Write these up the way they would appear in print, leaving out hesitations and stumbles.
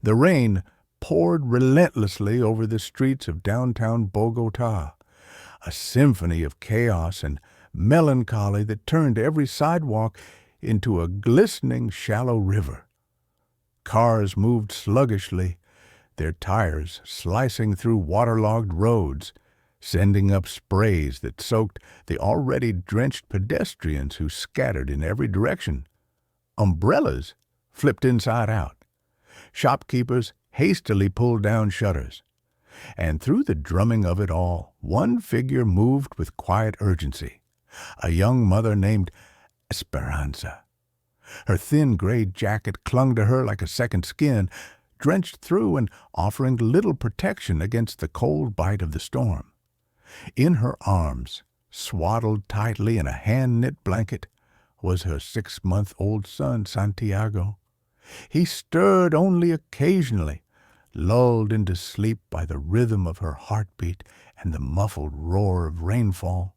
The rain poured relentlessly over the streets of downtown Bogotá, a symphony of chaos and melancholy that turned every sidewalk into a glistening shallow river. Cars moved sluggishly, their tires slicing through waterlogged roads, sending up sprays that soaked the already drenched pedestrians who scattered in every direction. Umbrellas flipped inside out. Shopkeepers hastily pulled down shutters. And through the drumming of it all, one figure moved with quiet urgency, a young mother named Esperanza. Her thin gray jacket clung to her like a second skin, drenched through and offering little protection against the cold bite of the storm. In her arms, swaddled tightly in a hand-knit blanket, was her 6-month-old son, Santiago. He stirred only occasionally, lulled into sleep by the rhythm of her heartbeat and the muffled roar of rainfall.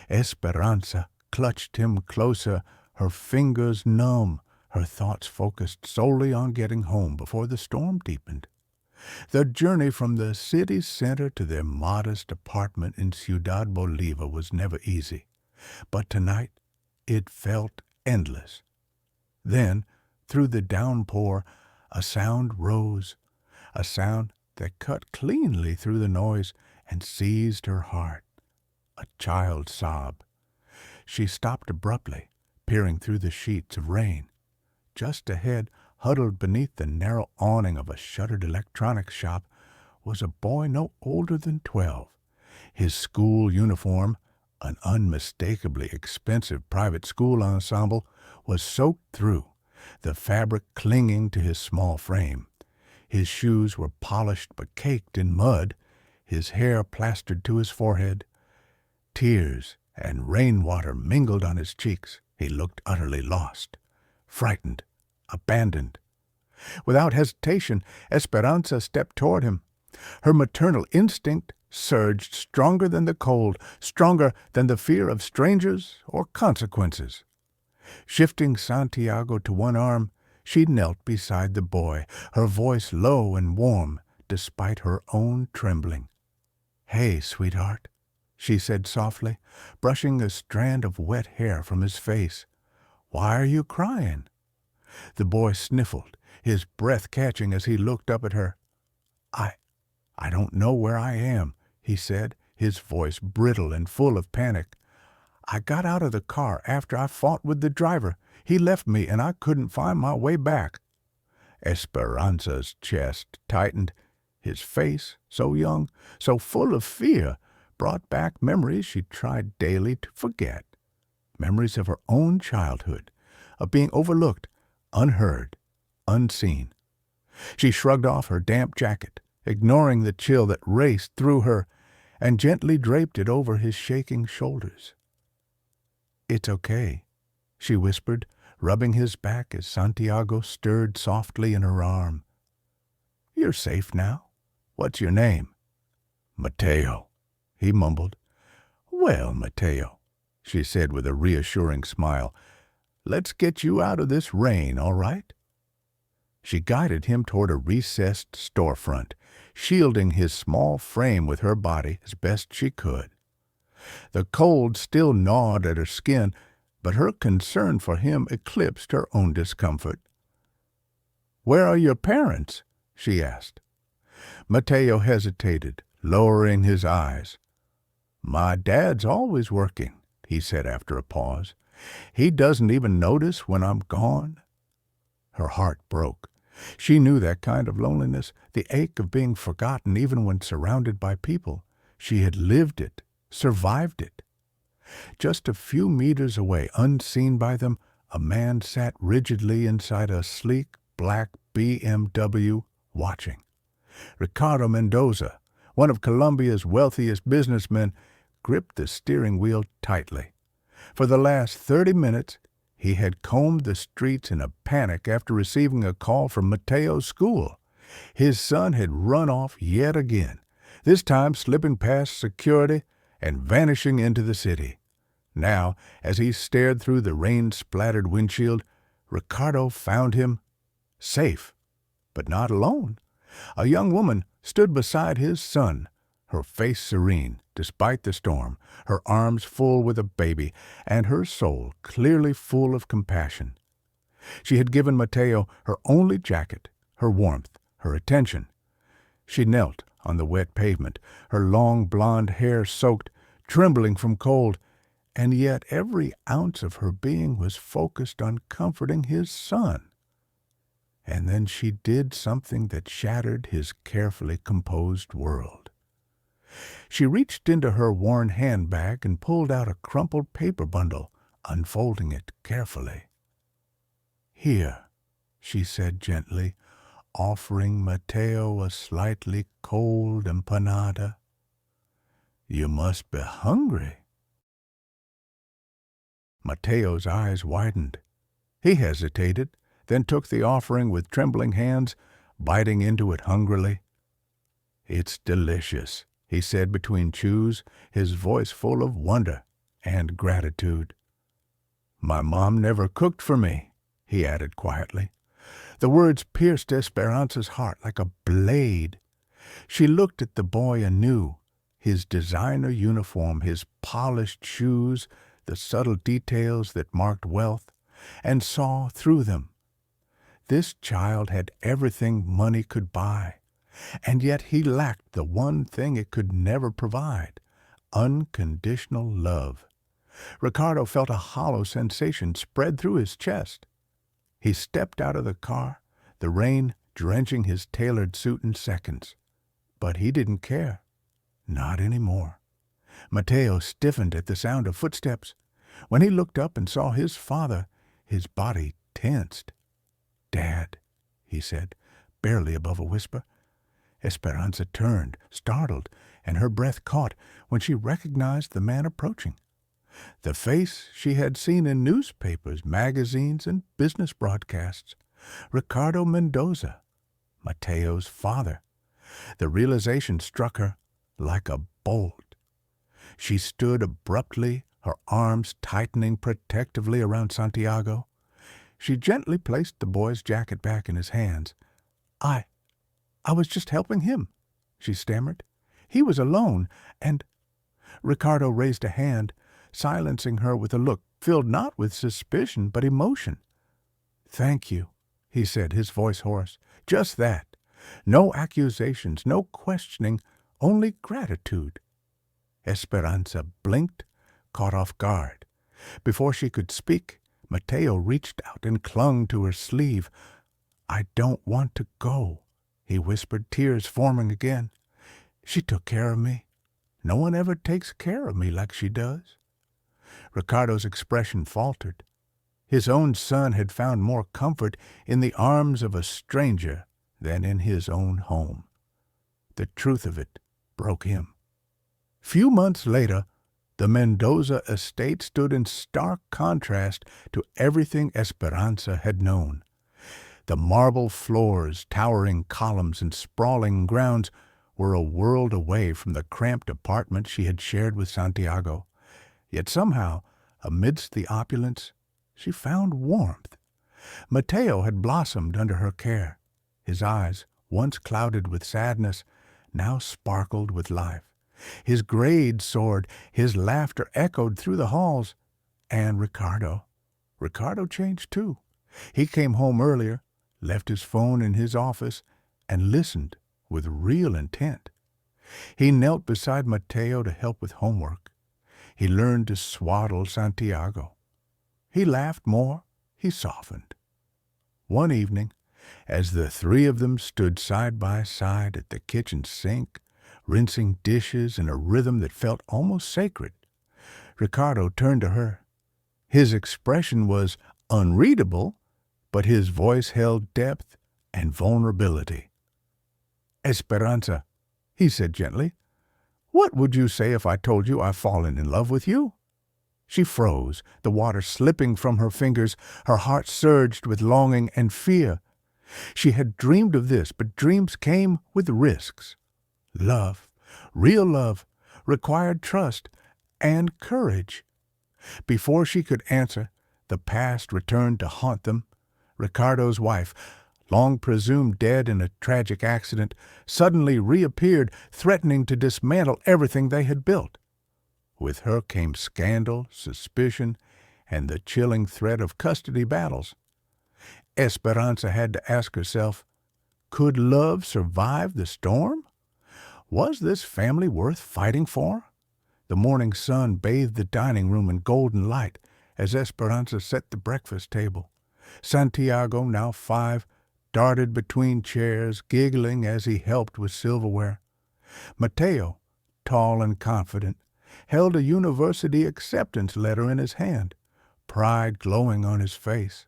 Esperanza clutched him closer, her fingers numb, her thoughts focused solely on getting home before the storm deepened. The journey from the city's center to their modest apartment in Ciudad Bolívar was never easy, but tonight it felt endless. Then, through the downpour, a sound rose, a sound that cut cleanly through the noise and seized her heart, a child's sob. She stopped abruptly, peering through the sheets of rain. Just ahead, huddled beneath the narrow awning of a shuttered electronics shop, was a boy no older than 12. His school uniform, an unmistakably expensive private school ensemble, was soaked through, the fabric clinging to his small frame. His shoes were polished but caked in mud, his hair plastered to his forehead. Tears and rainwater mingled on his cheeks. He looked utterly lost, frightened, abandoned. Without hesitation, Esperanza stepped toward him. Her maternal instinct surged stronger than the cold, stronger than the fear of strangers or consequences. Shifting Santiago to one arm, she knelt beside the boy, her voice low and warm, despite her own trembling. "Hey, sweetheart," she said softly, brushing a strand of wet hair from his face. "Why are you crying?" The boy sniffled, his breath catching as he looked up at her. I don't know where I am," he said, his voice brittle and full of panic. "I got out of the car after I fought with the driver. He left me and I couldn't find my way back." Esperanza's chest tightened. His face, so young, so full of fear, brought back memories she tried daily to forget. Memories of her own childhood, of being overlooked, unheard, unseen. She shrugged off her damp jacket, ignoring the chill that raced through her, and gently draped it over his shaking shoulders. "It's okay," she whispered, rubbing his back as Santiago stirred softly in her arm. "You're safe now. What's your name?" "Mateo," he mumbled. "Well, Mateo," she said with a reassuring smile, "let's get you out of this rain, all right?" She guided him toward a recessed storefront, shielding his small frame with her body as best she could. The cold still gnawed at her skin, but her concern for him eclipsed her own discomfort. "Where are your parents?" she asked. Mateo hesitated, lowering his eyes. "My dad's always working," he said after a pause. "He doesn't even notice when I'm gone." Her heart broke. She knew that kind of loneliness, the ache of being forgotten even when surrounded by people. She had lived it, survived it. Just a few meters away, unseen by them, a man sat rigidly inside a sleek black BMW, watching. Ricardo Mendoza, one of Colombia's wealthiest businessmen, gripped the steering wheel tightly. For the last 30 minutes, he had combed the streets in a panic after receiving a call from Mateo's school. His son had run off yet again, this time slipping past security and vanishing into the city. Now, as he stared through the rain-splattered windshield, Ricardo found him safe, But not alone. A young woman stood beside his son, her face serene despite the storm, her arms full with a baby, and her soul clearly full of compassion. She had given Mateo her only jacket, her warmth, her attention. She knelt on the wet pavement, her long blonde hair soaked, trembling from cold, and yet every ounce of her being was focused on comforting his son. And then she did something that shattered his carefully composed world. She reached into her worn handbag and pulled out a crumpled paper bundle, unfolding it carefully. "Here," she said gently, offering Mateo a slightly cold empanada. "You must be hungry." Mateo's eyes widened. He hesitated, then took the offering with trembling hands, biting into it hungrily. "It's delicious," he said between chews, his voice full of wonder and gratitude. "My mom never cooked for me," he added quietly. The words pierced Esperanza's heart like a blade. She looked at the boy anew, his designer uniform, his polished shoes, the subtle details that marked wealth, and saw through them. This child had everything money could buy, and yet he lacked the one thing it could never provide: unconditional love. Ricardo felt a hollow sensation spread through his chest. He stepped out of the car, the rain drenching his tailored suit in seconds. But he didn't care. Not anymore. Mateo stiffened at the sound of footsteps. When he looked up and saw his father, his body tensed. "Dad," he said, barely above a whisper. Esperanza turned, startled, and her breath caught when she recognized the man approaching. The face she had seen in newspapers, magazines, and business broadcasts. Ricardo Mendoza, Mateo's father. The realization struck her like a bolt. She stood abruptly, her arms tightening protectively around Santiago. She gently placed the boy's jacket back in his hands. I was just helping him," she stammered. "He was alone, and—" Ricardo raised a hand, silencing her with a look filled not with suspicion but emotion. "Thank you," he said, his voice hoarse. "Just that. No accusations, no questioning, only gratitude." Esperanza blinked, caught off guard. Before she could speak, Mateo reached out and clung to her sleeve. "I don't want to go," he whispered, tears forming again. "She took care of me. No one ever takes care of me like she does." Ricardo's expression faltered. His own son had found more comfort in the arms of a stranger than in his own home. The truth of it broke him. Few months later, the Mendoza estate stood in stark contrast to everything Esperanza had known. The marble floors, towering columns, and sprawling grounds were a world away from the cramped apartment she had shared with Santiago. Yet somehow, amidst the opulence, she found warmth. Mateo had blossomed under her care. His eyes, once clouded with sadness, now sparkled with life. His grades soared, his laughter echoed through the halls. And Ricardo changed too. He came home earlier, left his phone in his office, and listened with real intent. He knelt beside Mateo to help with homework. He learned to swaddle Santiago. He laughed more, he softened. One evening, as the three of them stood side by side at the kitchen sink, rinsing dishes in a rhythm that felt almost sacred, Ricardo turned to her. His expression was unreadable, but his voice held depth and vulnerability. "Esperanza," he said gently, "what would you say if I told you I've fallen in love with you?" She froze, the water slipping from her fingers. Her heart surged with longing and fear. She had dreamed of this, but dreams came with risks. Love, real love, required trust and courage. Before she could answer, the past returned to haunt them. Ricardo's wife, long presumed dead in a tragic accident, suddenly reappeared, threatening to dismantle everything they had built. With her came scandal, suspicion, and the chilling threat of custody battles. Esperanza had to ask herself, could love survive the storm? Was this family worth fighting for? The morning sun bathed the dining room in golden light as Esperanza set the breakfast table. Santiago, now 5, darted between chairs, giggling as he helped with silverware. Mateo, tall and confident, held a university acceptance letter in his hand, pride glowing on his face.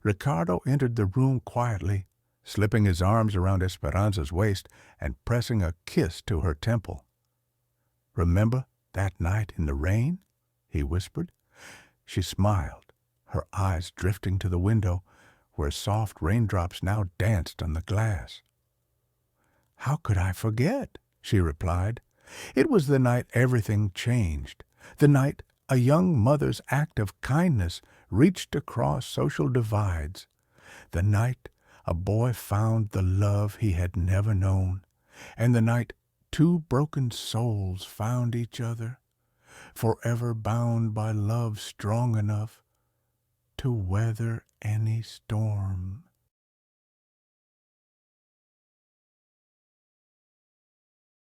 Ricardo entered the room quietly, slipping his arms around Esperanza's waist and pressing a kiss to her temple. "Remember that night in the rain?" he whispered. She smiled, her eyes drifting to the window, where soft raindrops now danced on the glass. "How could I forget?" she replied. "It was the night everything changed, the night a young mother's act of kindness reached across social divides, the night a boy found the love he had never known, and the night 2 broken souls found each other, forever bound by love strong enough to weather any storm."